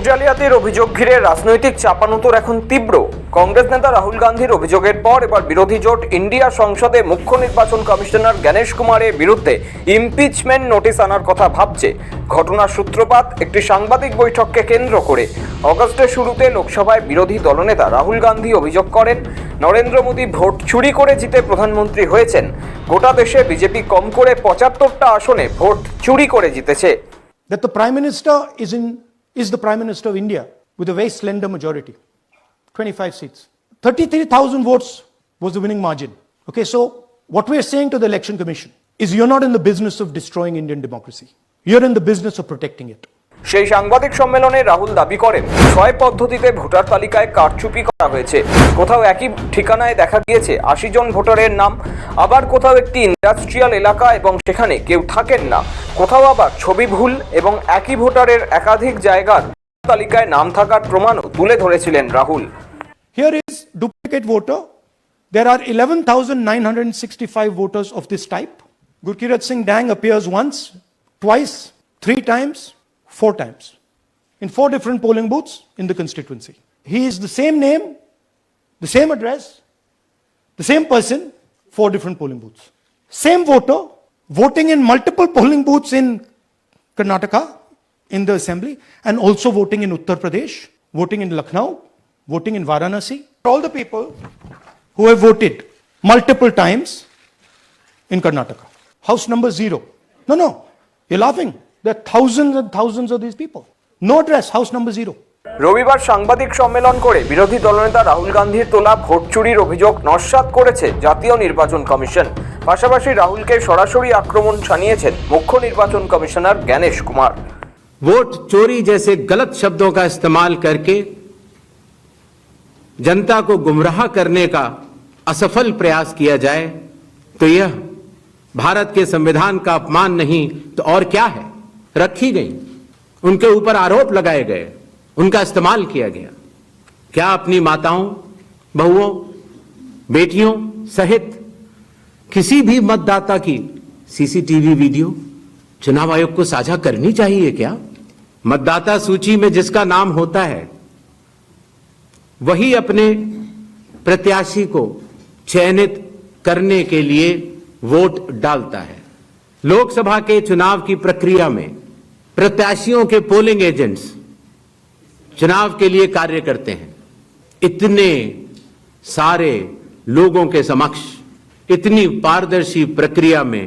জালিয়াতির অভিযোগ ঘিরে রাজনৈতিক চাপানুতোর এখন তীব্র। কংগ্রেস নেতা রাহুল গান্ধীর অভিযোগের পর এবার বিরোধী জোট ইন্ডিয়া সংসদে মুখ্য নির্বাচন কমিশনার গণেশ কুমারের বিরুদ্ধে ইমপিচমেন্ট নোটিশ আনার কথা ভাবছে। ঘটনার সূত্রপাত একটি সাংবাদিক বৈঠককে কেন্দ্র করে। অগস্টের শুরুতে লোকসভায় বিরোধী দলনেতা রাহুল গান্ধী অভিযোগ করেন, নরেন্দ্র মোদী ভোট চুরি করে জিতে প্রধানমন্ত্রী হয়েছেন। গোটা দেশে বিজেপি কম করে ৭৫টা আসনে ভোট চুরি করে জিতেছে। That the Prime Minister is the Prime Minister of India with a very slender majority, 25 seats. 33,000 votes was the winning margin. Okay, so what we are saying to the Election Commission is you're not in the business of destroying Indian democracy. You're in the business of protecting it. সেই সাংবাদিক সম্মেলনে রাহুল দাবি করেন, ৬ পদ্ধতিতে voter তালিকায় কারচুপি করা হয়েছে। কোথাও একই ঠিকানায় দেখা গিয়েছে ৮০ জন ভোটারের নাম, আবার কোথাও একটি ইন্ডাস্ট্রিয়াল এলাকা এবং সেখানে কেউ থাকেন না। কোথাও আবার ছবি ভুল এবং একই ভোটারের একাধিক জায়গার তালিকায় নাম থাকার প্রমাণও তুলে ধরেছিলেন Rahul. Here is duplicate voter. There are 11,965 voters of this type. Gurkirat Singh Dang appears once, twice, 3 times, 4 times in 4 different polling booths in the constituency. He is the same name, the same address, the same person, 4 different polling booths. Same voter voting in multiple polling booths in Karnataka in the assembly, and also voting in Uttar Pradesh, voting in Lucknow, voting in Varanasi. All the people who have voted multiple times in Karnataka. House number 0. No, you're laughing. There are thousands and thousands of these people. No address, house number 0. রবিবার সাংবাদিক সম্মেলন করে বিরোধী দলনেতা রাহুল গান্ধীর তোলা vote চুরির অভিযোগ নস্যাৎ করেছে জাতীয় নির্বাচন কমিশন। পাশাপাশি রাহুলকে সরাসরি আক্রমণ শানিয়েছেন মুখ্য নির্বাচন কমিশনার গণেশ কুমার। वोट चोरी जैसे गलत शब्दों का इस्तेमाल करके जनता को गुमराह करने का असफल प्रयास किया जाए तो यह भारत के संविधान का अपमान नहीं तो और क्या है। रखी गई, उनके ऊपर आरोप लगाए गए, उनका इस्तेमाल किया गया। क्या अपनी माताओं, बहुओं, बेटियों सहित किसी भी मतदाता की सीसीटीवी वीडियो चुनाव आयोग को साझा करनी चाहिए क्या? मतदाता सूची में जिसका नाम होता है वही अपने प्रत्याशी को चयनित करने के लिए वोट डालता है। लोकसभा के चुनाव की प्रक्रिया में प्रत्याशियों के पोलिंग एजेंट्स चुनाव के लिए कार्य करते हैं। इतने सारे लोगों के समक्ष इतनी पारदर्शी प्रक्रिया में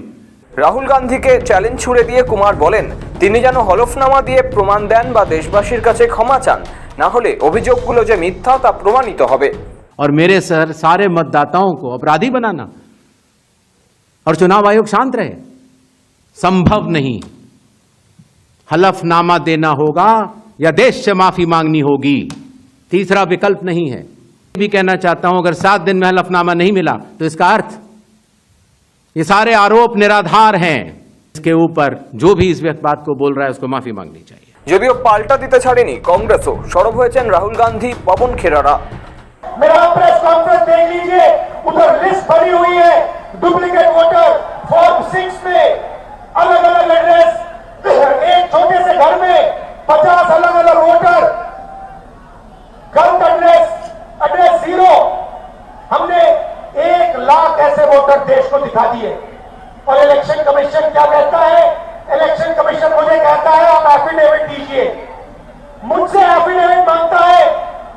রাহুল গান্ধীকে চ্যালেঞ্জ ছুড়ে দিয়ে কুমার বলেন, তিনি যেন হলফনামা দিয়ে প্রমাণ দেন বা দেশবাসীর কাছে ক্ষমা চান, না হলে অভিযোগগুলো যে মিথ্যা তা প্রমাণিত হবে। और मेरे सर सारे मतदाताओं को अपराधी बनाना और चुनाव आयोग शांत रहे संभव नहीं। हलफनामा देना होगा या देश से माफी मांगनी होगी, तीसरा विकल्प नहीं है। भी कहना चाहता हूं, अगर 7 दिन में हलफनामा नहीं मिला तो इसका अर्थ ये सारे आरोप निराधार हैं। इसके ऊपर जो भी इस बात को बोल रहा है उसको माफी मांगनी चाहिए। যদিও পাল্টা দিতে ছাড়েনি কংগ্রেসও, সরব হয়েছেন রাহুল গান্ধী, পবন খেরারা। मेरा प्रेस कॉन्फ्रेंस देख लीजिए, उधर लिस्ट भरी हुई है डुप्लीकेट वोटर फॉर्म 6 में, अलग अलग एड्रेस, एक छोटे से घर में 50 अलग अलग वोटर, गलत एड्रेस 0। हमने 1 लाख ऐसे वोटर देश को दिखा दिए। और इलेक्शन कमीशन क्या कहता है? इलेक्शन कमीशन मुझे कहता है आप एफिडेविट दीजिए, मुझसे एफिडेविट मांगता है,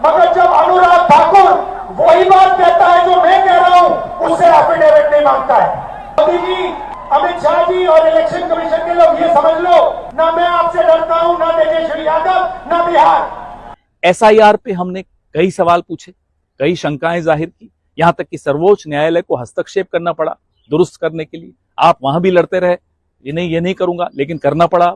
मगर जब अनुराग ठाकुर वही बात कहता है जो मैं कह रहा हूं, उससे एफिडेविट नहीं मांगता है। मोदी जी, अमित शाह जी और इलेक्शन कमीशन के लोग ये समझ लो, ना मैं आपसे डरता हूं, ना तेजस्वी यादव, ना बिहार। एसआईआर पे हमने कई सवाल पूछे, कई शंकाएं जाहिर की, यहां तक कि सर्वोच्च न्यायालय को हस्तक्षेप करना पड़ा दुरुस्त करने के लिए। आप वहां भी लड़ते रहे, ये नहीं करूंगा, लेकिन करना पड़ा।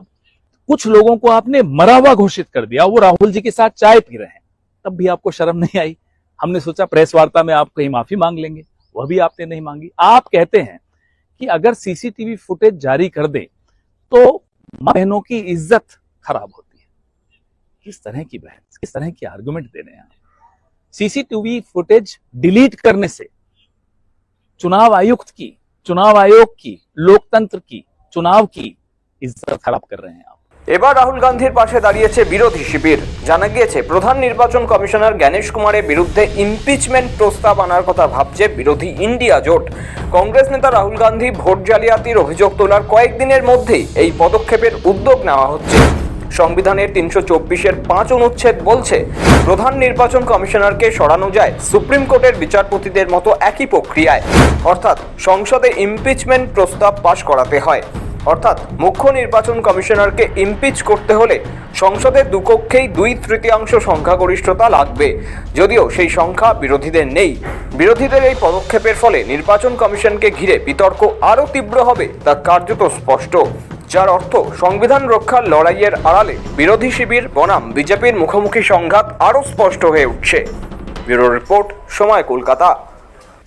कुछ लोगों को आपने मरा हुआ घोषित कर दिया, वो राहुल जी के साथ चाय पी रहे हैं, तब भी आपको शर्म नहीं आई। हमने सोचा प्रेस वार्ता में आप कहीं माफी मांग लेंगे, वह भी आपने नहीं मांगी। आप कहते हैं कि अगर सीसीटीवी फुटेज जारी कर दे तो बहनों की इज्जत खराब होती है। किस तरह की बहन, किस तरह की आर्गुमेंट दे रहे हैं आप? सीसीटीवी फुटेज डिलीट करने से चुनाव आयुक्त की, चुनाव आयोग की, लोकतंत्र की, चुनाव की इज्जत खराब कर रहे हैं आप। এবার রাহুল গান্ধীর পাশে দাঁড়িয়েছে বিরোধী শিবির। জানা গিয়েছে প্রধান নির্বাচন কমিশনার জ্ঞানেশ কুমারের বিরুদ্ধে ইমপিচমেন্ট প্রস্তাব আনার কথা ভাবছে বিরোধী ইন্ডিয়া জোট। কংগ্রেস নেতা রাহুল গান্ধী ভোট জালিয়াতির অভিযোগ তোলার কয়েকদিনের মধ্যেই এই পদক্ষেপের উদ্যোগ নেওয়া হচ্ছে। সংবিধানের 324-এর 5 অনুচ্ছেদ বলছে প্রধান নির্বাচন কমিশনারকে সরানো যায় সুপ্রিম কোর্টের বিচারপতিদের মতো একই প্রক্রিয়ায়, অর্থাৎ সংসদে ইমপিচমেন্ট প্রস্তাব পাশ করাতে হয়। অর্থাৎ মুখ্য নির্বাচন কমিশনারকে ইমপিচ করতে হলে সংসদের দুকক্ষেই 2/3 সংখ্যাগরিষ্ঠতা লাগবে, যদিও সেই সংখ্যা বিরোধীদের নেই। বিরোধীদের এই পদক্ষেপের ফলে নির্বাচন কমিশনকে ঘিরে বিতর্ক আরও তীব্র হবে তা কার্যত স্পষ্ট, যার অর্থ সংবিধান রক্ষার লড়াইয়ের আড়ালে বিরোধী শিবির বনাম বিজেপির মুখোমুখি সংঘাত আরও স্পষ্ট হয়ে উঠছে। ব্যুরো রিপোর্ট, সময়, কলকাতা।